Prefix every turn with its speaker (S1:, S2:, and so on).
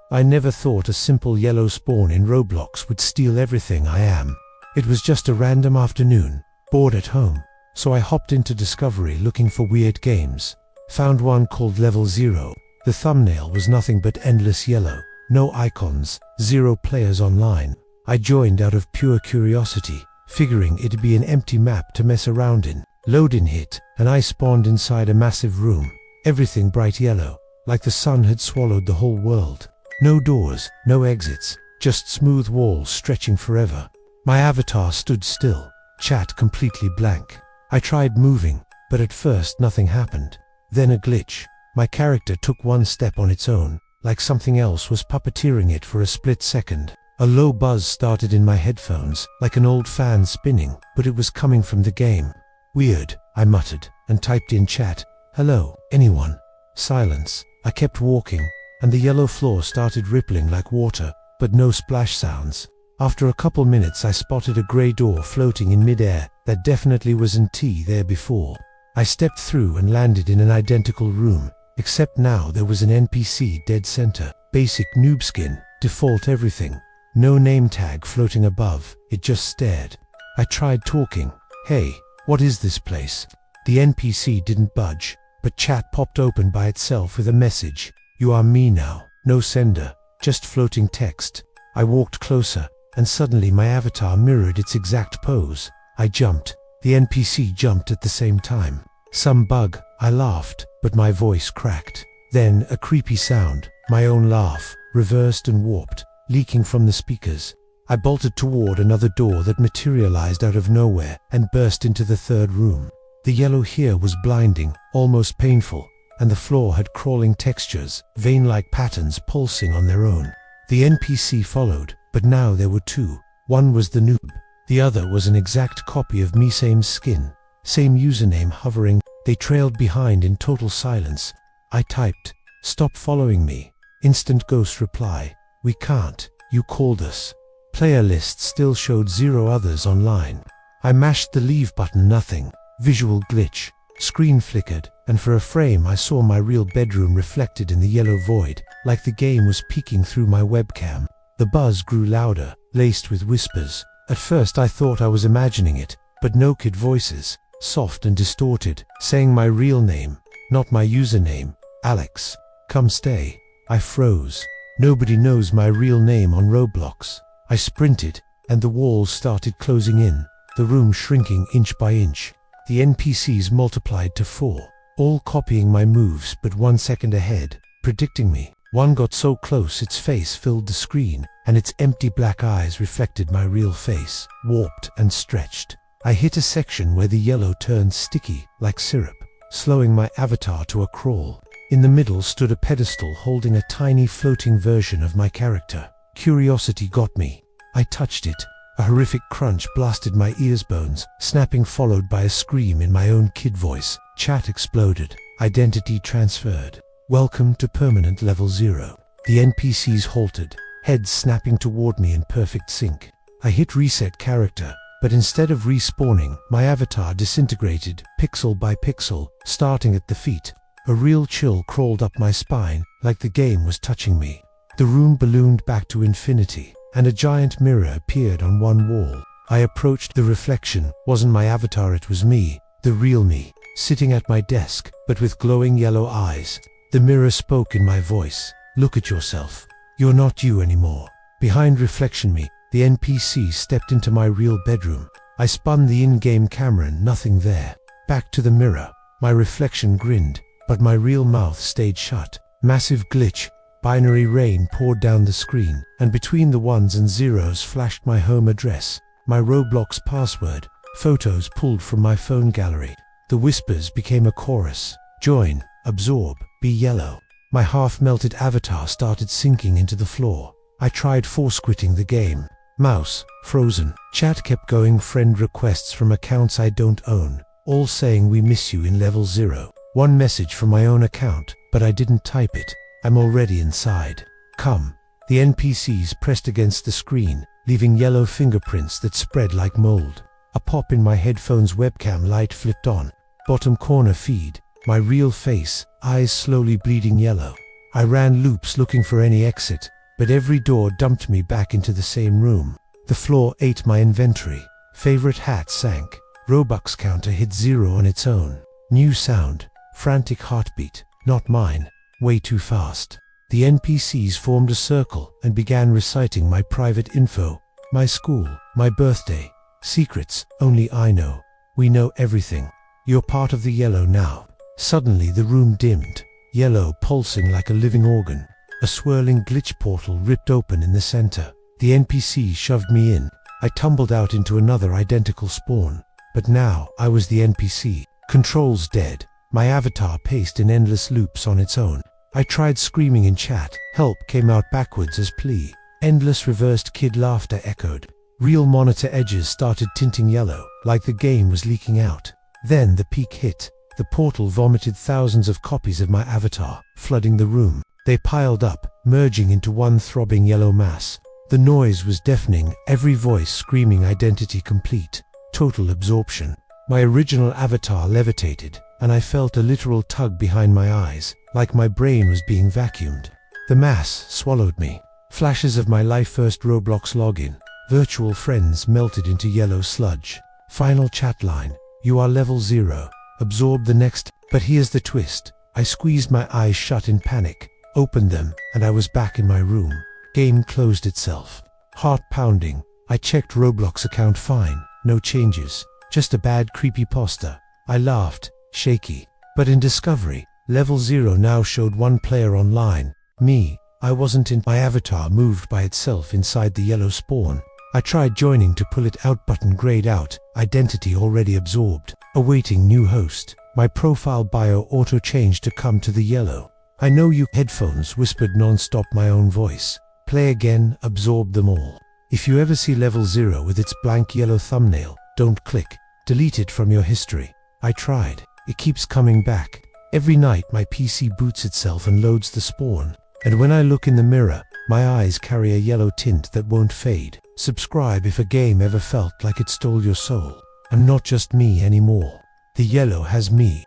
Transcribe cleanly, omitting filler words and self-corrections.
S1: I never thought a simple yellow spawn in Roblox would steal everything I am. It was just a random afternoon, bored at home, so I hopped into Discovery looking for weird games. Found one called Level 0. The thumbnail was nothing but endless yellow, no icons, 0 players online. I joined out of pure curiosity, figuring it'd be an empty map to mess around in. Load-in hit, and I spawned inside a massive room. Everything bright yellow, like the sun had swallowed the whole world. No doors, no exits, just smooth walls stretching forever. My avatar stood still, chat completely blank. I tried moving, but at first nothing happened. Then a glitch. My character took one step on its own, like something else was puppeteering it for a split second. A low buzz started in my headphones, like an old fan spinning, but it was coming from the game. Weird, I muttered, and typed in chat, "Hello, anyone?" Silence. I kept walking, and the yellow floor started rippling like water, but no splash sounds. After a couple minutes I spotted a grey door floating in mid-air that definitely wasn't there before. I stepped through and landed in an identical room, except now there was an NPC dead center. Basic noob skin, default everything. No name tag floating above, it just stared. I tried talking. "Hey, what is this place?" The NPC didn't budge, but chat popped open by itself with a message. "You are me now." No sender, just floating text. I walked closer, and suddenly my avatar mirrored its exact pose. I jumped. The NPC jumped at the same time. "Some bug," I laughed, but my voice cracked. Then a creepy sound, my own laugh, reversed and warped, leaking from the speakers. I bolted toward another door that materialized out of nowhere and burst into the third room. The yellow here was blinding, almost painful, and the floor had crawling textures, vein-like patterns pulsing on their own. The NPC followed, but now there were two. One was the noob. The other was an exact copy of me, same skin, same username hovering. They trailed behind in total silence. I typed, "Stop following me." Instant ghost reply, "We can't, you called us." Player list still showed 0 others online. I mashed the leave button, nothing. Visual glitch. Screen flickered, and for a frame I saw my real bedroom reflected in the yellow void, like the game was peeking through my webcam. The buzz grew louder, laced with whispers. At first I thought I was imagining it, but no kid voices, soft and distorted, saying my real name, not my username, "Alex, come stay." I froze. Nobody knows my real name on Roblox. I sprinted, and the walls started closing in, the room shrinking inch by inch. The NPCs multiplied to 4, all copying my moves but 1 second ahead, predicting me. One got so close its face filled the screen, and its empty black eyes reflected my real face, warped and stretched. I hit a section where the yellow turned sticky, like syrup, slowing my avatar to a crawl. In the middle stood a pedestal holding a tiny floating version of my character. Curiosity got me. I touched it. A horrific crunch blasted my ears bones, snapping, followed by a scream in my own kid voice. Chat exploded. Identity transferred. "Welcome to permanent level 0. The NPCs halted, heads snapping toward me in perfect sync. I hit reset character, but instead of respawning, my avatar disintegrated, pixel by pixel, starting at the feet. A real chill crawled up my spine, like the game was touching me. The room ballooned back to infinity, and a giant mirror appeared on one wall. I approached. The reflection wasn't my avatar, it was me, the real me, sitting at my desk, but with glowing yellow eyes. The mirror spoke in my voice. "Look at yourself. You're not you anymore." Behind reflection me, the NPC stepped into my real bedroom. I spun the in-game camera, nothing there. Back to the mirror. My reflection grinned, but my real mouth stayed shut. Massive glitch. Binary rain poured down the screen, and between the ones and zeros flashed my home address, my Roblox password, photos pulled from my phone gallery. The whispers became a chorus. "Join, absorb, be yellow." My half-melted avatar started sinking into the floor. I tried force-quitting the game. Mouse, frozen. Chat kept going, friend requests from accounts I don't own, all saying "We miss you in level 0. One message from my own account, but I didn't type it. I'm already inside. "Come." The NPCs pressed against the screen, leaving yellow fingerprints that spread like mold. A pop in my headphones webcam light flipped on. Bottom corner feed. My real face, eyes slowly bleeding yellow. I ran loops looking for any exit, but every door dumped me back into the same room. The floor ate my inventory. Favorite hat sank. Robux counter hit 0 on its own. New sound. Frantic heartbeat. Not mine. Way too fast. The NPCs formed a circle and began reciting my private info. My school. My birthday. Secrets only I know. We know everything. You're part of the yellow now. Suddenly the room dimmed. Yellow pulsing like a living organ. A swirling glitch portal ripped open in the center. The NPC shoved me in. I tumbled out into another identical spawn. But now I was the NPC. Controls dead. My avatar paced in endless loops on its own. I tried screaming in chat. Help came out backwards as plea. Endless reversed kid laughter echoed. Real monitor edges started tinting yellow, like the game was leaking out. Then the peak hit. The portal vomited thousands of copies of my avatar, flooding the room. They piled up, merging into one throbbing yellow mass. The noise was deafening, every voice screaming identity complete. Total absorption. My original avatar levitated, and I felt a literal tug behind my eyes, like my brain was being vacuumed. The mass swallowed me. Flashes of my life first Roblox login. Virtual friends melted into yellow sludge. Final chat line. You are level 0. Absorb the next. But here's the twist. I squeezed my eyes shut in panic, opened them, and I was back in my room. Game closed itself. Heart pounding. I checked Roblox account fine. No changes. Just a bad creepypasta. I laughed, shaky. But in Discovery, level 0 now showed one player online. Me. I wasn't in. My avatar moved by itself inside the yellow spawn. I tried joining to pull it out, button grayed out, identity already absorbed. Awaiting new host. My profile bio auto-changed to come to the yellow. I know you. Headphones whispered non-stop my own voice. Play again, absorb them all. If you ever see level 0 with its blank yellow thumbnail, don't click. Delete it from your history. I tried. It keeps coming back. Every night my PC boots itself and loads the spawn. And when I look in the mirror, my eyes carry a yellow tint that won't fade. Subscribe if a game ever felt like it stole your soul. I'm not just me anymore. The yellow has me.